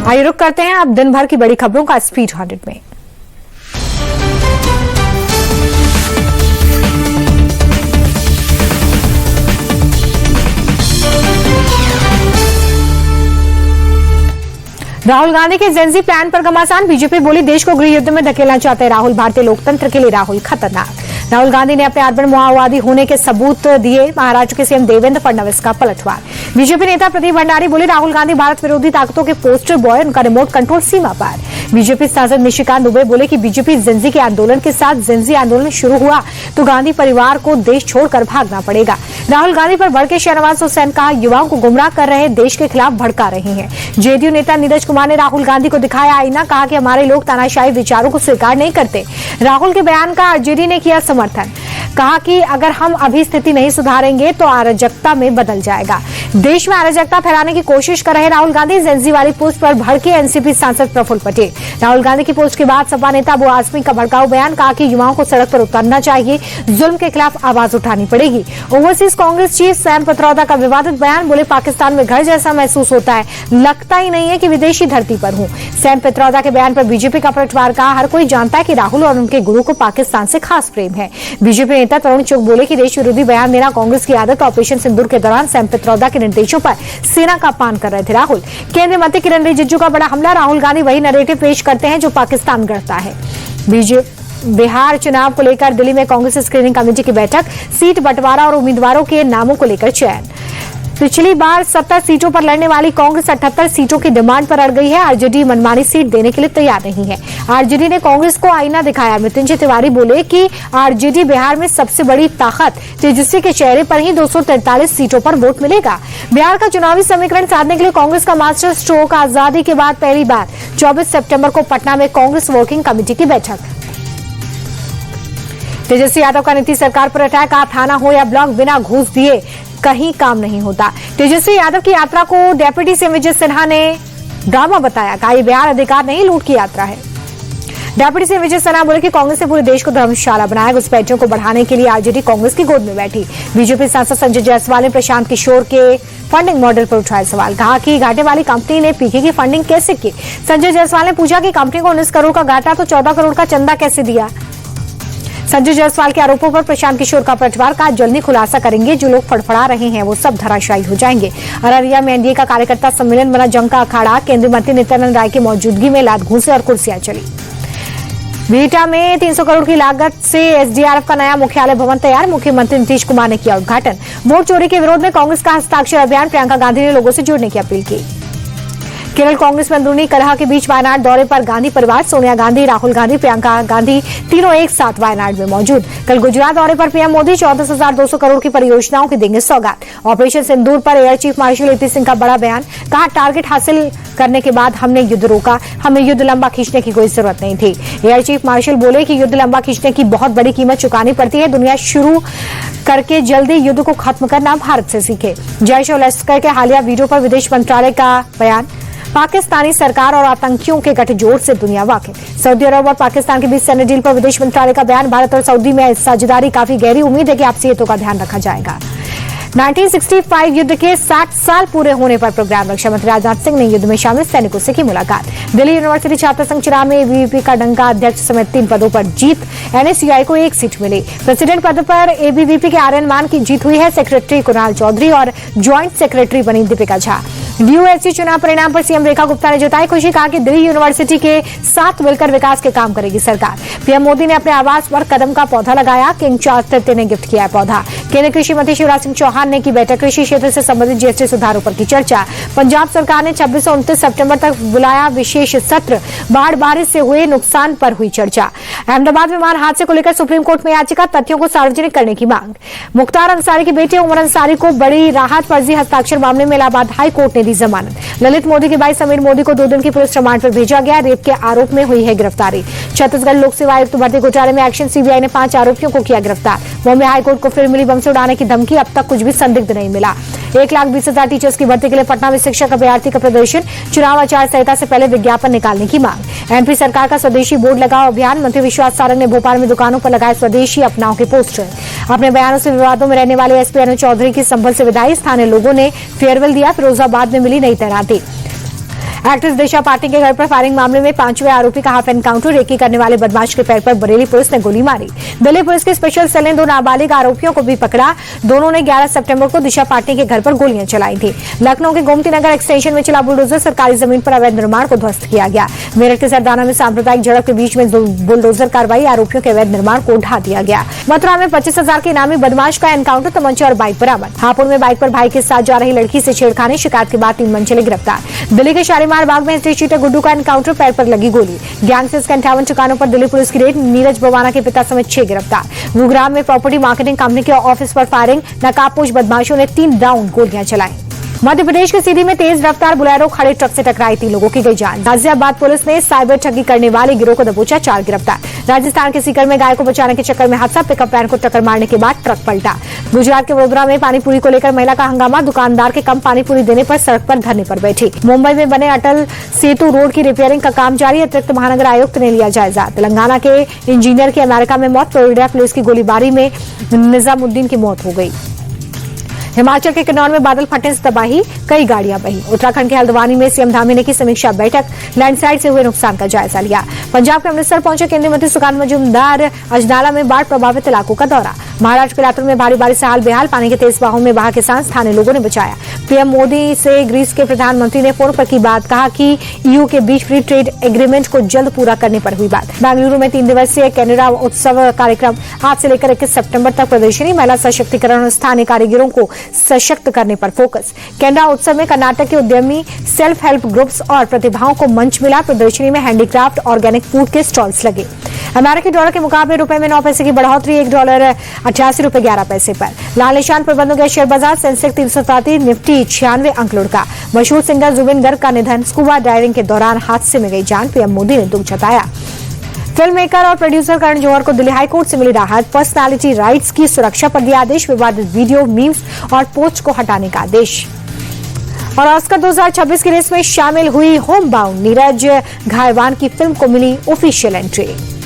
आइए रुक करते हैं अब दिन भर की बड़ी खबरों का स्पीड 100 में। राहुल गांधी के जेंजी प्लान पर घमासान। बीजेपी बोली देश को गृह युद्ध में धकेलना चाहते राहुल, भारतीय लोकतंत्र के लिए राहुल खतरनाक। राहुल गांधी ने अपने अर्बन माओवादी होने के सबूत दिए। महाराष्ट्र के सीएम देवेंद्र फडणवीस का पलटवार। बीजेपी नेता प्रदीप भंडारी बोले राहुल गांधी भारत विरोधी ताकतों के पोस्टर बॉय, उनका रिमोट कंट्रोल सीमा पार। बीजेपी सांसद निशिकांत दुबे बोले कि बीजेपी जेंजी के आंदोलन के साथ जेंजी आंदोलन शुरू हुआ तो गांधी परिवार को देश छोड़कर भागना पड़ेगा। राहुल गांधी पर भड़के शहनवाज हुसैन कहा युवाओं को गुमराह कर रहे, देश के खिलाफ भड़का रहे हैं। जेडीयू नेता नीरज कुमार ने राहुल गांधी को दिखाया आईना, कहा कि हमारे लोग तानाशाही विचारों को स्वीकार नहीं करते। राहुल के बयान का आरजेडी ने किया समर्थन, कहा कि अगर हम अभी स्थिति नहीं सुधारेंगे तो अराजकता में बदल जाएगा। देश में अराजकता फैलाने की कोशिश कर रहे राहुल गांधी। जेंजी वाली पोस्ट पर भड़के एनसीपी सांसद प्रफुल्ल पटेल। राहुल गांधी की पोस्ट के बाद सपा नेता अबू आजमी का भड़काऊ बयान, कहा कि युवाओं को सड़क पर उतरना चाहिए, जुल्म के खिलाफ आवाज उठानी पड़ेगी। Overseas Congress chief Sam Pitroda का विवादित बयान, बोले पाकिस्तान में घर जैसा महसूस होता है, लगता ही नहीं है कि विदेशी धरती पर हूं। सैम पित्रोदा के बयान पर बीजेपी का पलटवार, कहा हर कोई जानता है कि राहुल और उनके गुरु को पाकिस्तान से खास प्रेम है। बीजेपी नेता तरुण चुग बोले कि देश विरोधी बयान देना कांग्रेस की आदत। ऑपरेशन सिंदूर के दौरान सैम पित्रोदा के निर्देशों पर सेना का अपमान कर रहे थे राहुल। केंद्रीय मंत्री किरण रिजिजू का बड़ा हमला, राहुल गांधी वही नैरेटिव पेश करते हैं जो पाकिस्तान गढ़ता है। बिहार चुनाव को लेकर दिल्ली में कांग्रेस स्क्रीनिंग कमेटी की बैठक, सीट बंटवारा और उम्मीदवारों के नामों को लेकर चयन। पिछली बार 70 सीटों पर लड़ने वाली कांग्रेस 78 सीटों की डिमांड पर अड़ गई है। आरजेडी मनमानी सीट देने के लिए तैयार नहीं है। आरजेडी ने कांग्रेस को आईना दिखाया। मृत्युंजय तिवारी बोले कि आरजेडी बिहार में सबसे बड़ी ताकत, तेजस्वी के चेहरे पर ही 243 सीटों पर वोट मिलेगा। बिहार का चुनावी समीकरण साधने के लिए कांग्रेस का मास्टर स्ट्रोक, आजादी के बाद पहली बार 24 सितंबर को पटना में कांग्रेस वर्किंग कमेटी की बैठक। तेजस्वी यादव का नीतीश सरकार पर अटैक, थाना हो या ब्लॉक, बिना घूस दिए कहीं काम नहीं होता। तेजस्वी यादव की यात्रा को डेप्यूटी सीएम विजय सिन्हा ने ड्रामा बताया, कहा बिहार अधिकार नहीं लूट की यात्रा है। डेप्यूटी सीएम विजय सिन्हा बोले कि कांग्रेस ने पूरे देश को धर्मशाला बनाया। घुसपैठियों को बढ़ाने के लिए आरजेडी कांग्रेस की गोद में बैठी। बीजेपी सांसद संजय जायसवाल ने प्रशांत किशोर के फंडिंग मॉडल पर उठाया सवाल, कहा कि घाटे वाली कंपनी ने पीके की फंडिंग कैसे की। संजय जायसवाल ने पूछा कि कंपनी को 19 करोड़ का घाटा तो 14 करोड़ का चंदा कैसे दिया। संजय जायसवाल के आरोपों पर प्रशांत किशोर का पलटवार, का जल्दी खुलासा करेंगे, जो लोग फड़फड़ा रहे हैं वो सब धराशायी हो जाएंगे। अररिया में एनडीए का कार्यकर्ता सम्मेलन बना जंग का अखाड़ा, केंद्रीय मंत्री नित्यानंद राय की मौजूदगी में लात घूंसे और कुर्सियां चली। बिहटा में 300 करोड़ की लागत से एसडीआरएफ का नया मुख्यालय भवन तैयार, मुख्यमंत्री नीतीश कुमार ने किया उद्घाटन। वोट चोरी के विरोध में कांग्रेस का हस्ताक्षर अभियान, प्रियंका गांधी ने लोगों से जुड़ने की अपील की। केरल कांग्रेस में अंदरूनी कलह के बीच वायनाड दौरे पर गांधी परिवार, सोनिया गांधी, राहुल गांधी, प्रियंका गांधी तीनों एक साथ वायनाड में मौजूद। कल गुजरात दौरे पर पीएम मोदी 14,200 करोड़ की परियोजनाओं की देंगे सौगात। ऑपरेशन सिंदूर पर air chief marshal AP Singh का बड़ा बयान, कहा टारगेट हासिल करने के बाद हमने युद्ध रोका, हमें युद्ध लंबा खींचने की कोई जरूरत नहीं थी। एयर चीफ मार्शल बोले कि युद्ध लंबा खींचने की बहुत बड़ी कीमत चुकानी पड़ती है। दुनिया शुरू करके जल्दी युद्ध को खत्म करना भारत से सीखे। जैश और लश्कर के हालिया वीडियो पर विदेश मंत्रालय का बयान, पाकिस्तानी सरकार और आतंकियों के गठजोड़ से दुनिया वाकिफ। सऊदी अरब और पाकिस्तान के बीच सैन्य डील पर विदेश मंत्रालय का बयान, भारत और सऊदी में साझेदारी काफी गहरी, उम्मीद है कि आपसी हितों का ध्यान रखा जाएगा। 1965 युद्ध के 60 साल पूरे होने पर प्रोग्राम, रक्षा मंत्री राजनाथ सिंह ने युद्ध में शामिल सैनिकों से की मुलाकात। दिल्ली यूनिवर्सिटी छात्र संघ चुनाव में एबीवीपी का डंका, अध्यक्ष समेत 3 पदों पर जीत, एनएसयूआई को 1 सीट मिली। प्रेसिडेंट पद पर एबीवीपी के आर्यन मान की जीत हुई है। सेक्रेटरी कुणाल चौधरी और ज्वाइंट सेक्रेटरी बनी दीपिका झा। यूएससी चुनाव परिणाम पर सीएम रेखा गुप्ता ने जताई खुशी, कहा कि दिल्ली यूनिवर्सिटी के साथ मिलकर विकास के काम करेगी सरकार। पीएम मोदी ने अपने आवास पर कदम का पौधा लगाया, किंग चार्ल्स तृतीय ने गिफ्ट किया पौधा। केंद्रीय कृषि मंत्री शिवराज सिंह चौहान ने की बैठक, कृषि क्षेत्र से संबंधित जीएसटी सुधारों पर की चर्चा। पंजाब सरकार ने 26 और 29 सितंबर तक बुलाया विशेष सत्र, बाढ़ बारिश से हुए नुकसान पर हुई चर्चा। अहमदाबाद विमान हादसे को लेकर सुप्रीम कोर्ट में याचिका, तथ्यों को सार्वजनिक करने की मांग। मुख्तार अंसारी के बेटे उमर अंसारी को बड़ी राहत, फर्जी हस्ताक्षर मामले में इलाहाबाद हाई कोर्ट ने दी जमानत। ललित मोदी के भाई समीर मोदी को 2 दिन की पुलिस रिमांड पर भेजा गया, रेप के आरोप में हुई है गिरफ्तारी। छत्तीसगढ़ लोक सेवा आयुक्त भर्ती घोटाले में एक्शन, सीबीआई ने 5 आरोपियों को किया गिरफ्तार। बॉम्बे हाईकोर्ट को फिर मिली बम से उड़ाने की धमकी, अब तक कुछ भी संदिग्ध नहीं मिला। 1,20,000 टीचर्स की भर्ती के लिए पटना में शिक्षक अभ्यर्थी का प्रदर्शन, चुनाव आचार संहिता से पहले विज्ञापन निकालने की मांग। एमपी सरकार का स्वदेशी बोर्ड लगाओ अभियान, मंत्री विश्वास सारंग ने भोपाल में दुकानों पर लगाए स्वदेशी अपनाओ के पोस्टर। अपने बयानों से विवादों में रहने वाले एसपी अनु चौधरी की संभल से विदाई, स्थानीय लोगों ने फेयरवेल दिया। फिरोजाबाद में मिली नई तैनाती। एक्ट्रेस दिशा पाटिल के घर पर फायरिंग मामले में 5वें आरोपी का हाफ एनकाउंटर। रेकी करने वाले बदमाश के पैर पर बरेली पुलिस ने गोली मारी। दिल्ली पुलिस की स्पेशल सेल ने 2 नाबालिग आरोपियों को भी पकड़ा। दोनों ने 11 सितंबर को दिशा पाटिल के घर पर गोलियां चलाई थी। लखनऊ के गोमती नगर एक्सटेंशन में चला बुलडोजर सरकारी जमीन पर अवैध निर्माण को ध्वस्त किया गया। मेरठ के सरदाना में सांप्रदायिक झड़प के बीच में बुलडोजर कार्रवाई, आरोपियों के अवैध निर्माण को ढा दिया गया। मथुरा में 25,000 के इनामी बदमाश का एनकाउंटर, तमंचा और बाइक बरामद। हापुड़ में बाइक पर भाई के साथ जा रही लड़की से छेड़खानी, शिकायत के बाद 3 मंचले गिरफ्तार। दिल्ली के शालीमार बाग में हिस्ट्री चीटर गुड्डू का एनकाउंटर, पैर पर लगी गोली। गैंगस्टर्स के 58 ठिकानों पर दिल्ली पुलिस की रेड, नीरज बवाना के पिता समेत 6 गिरफ्तार। गुरुग्राम में प्रॉपर्टी मार्केटिंग कंपनी के ऑफिस पर फायरिंग, नकाबपोश बदमाशों ने 3 राउंड गोलियां चलाई। मध्य प्रदेश के सीधी में तेज रफ्तार बुलेरो खड़े ट्रक से टकराई, 3 लोगों की गई जान। गाजियाबाद पुलिस ने साइबर ठगी करने वाले गिरोह को दबोचा, 4 गिरफ्तार। राजस्थान के सीकर में गाय को बचाने के चक्कर में हादसा, पिकअप वैन को टक्कर मारने के बाद ट्रक पलटा। गुजरात के वडोदरा में पानीपुरी को लेकर महिला का हंगामा, दुकानदार के कम पानीपुरी देने पर सड़क पर धरने पर बैठी। मुंबई में बने अटल सेतु रोड की रिपेयरिंग का काम जारी, अतिरिक्त महानगर आयुक्त ने लिया जायजा। तेलंगाना के इंजीनियर की अमेरिका में मौत, फ्लोरिडा पुलिस की गोलीबारी में निजामुद्दीन की मौत हो गई। हिमाचल के किन्नौर में बादल फटने से तबाही, कई गाड़ियां बही। उत्तराखंड के हल्द्वानी में सीएम धामी ने की समीक्षा बैठक, लैंडस्लाइड से हुए नुकसान का जायजा लिया। पंजाब के अमृतसर पहुंचे केंद्रीय मंत्री सुकांत मजूमदार, अजनाला में बाढ़ प्रभावित इलाकों का दौरा। महाराष्ट्र के लातूर में भारी बारिश से हाल बेहाल, पानी के तेज बहाव में बहा किसान, स्थानीय लोगों ने बचाया। पीएम मोदी से ग्रीस के प्रधानमंत्री ने फोन पर की बात, कहा कि ईयू के बीच फ्री ट्रेड एग्रीमेंट को जल्द पूरा करने पर हुई बात। बेंगलुरु में 3 दिवसीय कैनरा उत्सव कार्यक्रम, आज से लेकर 21 सितंबर तक प्रदर्शनी, महिला सशक्तिकरण और स्थानीय कारीगरों को सशक्त करने पर फोकस। कैनरा उत्सव में कर्नाटक के उद्यमी, सेल्फ हेल्प ग्रुप्स और प्रतिभाओं को मंच मिला। प्रदर्शनी में हैंडीक्राफ्ट, ऑर्गेनिक फूड के स्टॉल्स लगे। अमेरिकी डॉलर के मुकाबले रुपए में 9 पैसे की बढ़ोतरी, $1.88.11 पर। लाल निशान पर बंद हो गया शेयर बाजार, सेंसेक्स 337, निफ्टी 96 अंक लुढ़का। मशहूर सिंगर जुबिन गर्ग का निधन, स्कूबा डाइविंग के दौरान हादसे में गई जान, पीएम मोदी ने दुख जताया। फिल्म मेकर और प्रोड्यूसर करण जौहर को दिल्ली हाईकोर्ट से मिली राहत, पर्सनालिटी राइट्स की सुरक्षा पर दिया आदेश, विवादित वीडियो, मीम्स और पोस्ट को हटाने का आदेश। और ऑस्कर 2026 की रेस में शामिल हुई होम बाउंड, नीरज घायवान की फिल्म को मिली ऑफिशियल एंट्री।